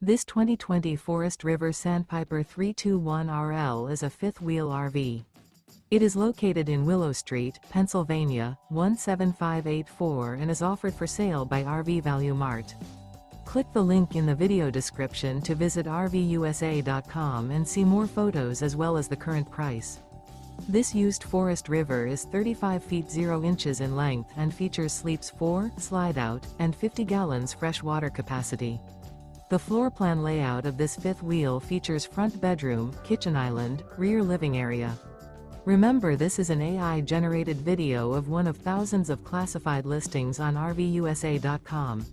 This 2020 Forest River Sandpiper 321RL is a fifth-wheel RV. It is located in Willow Street, Pennsylvania, 17584 and is offered for sale by RV Value Mart. Click the link in the video description to visit RVUSA.com and see more photos as well as the current price. This used Forest River is 35 feet 0 inches in length and features sleeps 4, slide-out, and 50 gallons fresh water capacity. The floor plan layout of this fifth wheel features front bedroom, kitchen island, rear living area. Remember, this is an AI-generated video of one of thousands of classified listings on RVUSA.com.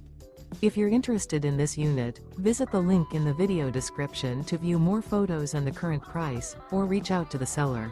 If you're interested in this unit, visit the link in the video description to view more photos and the current price, or reach out to the seller.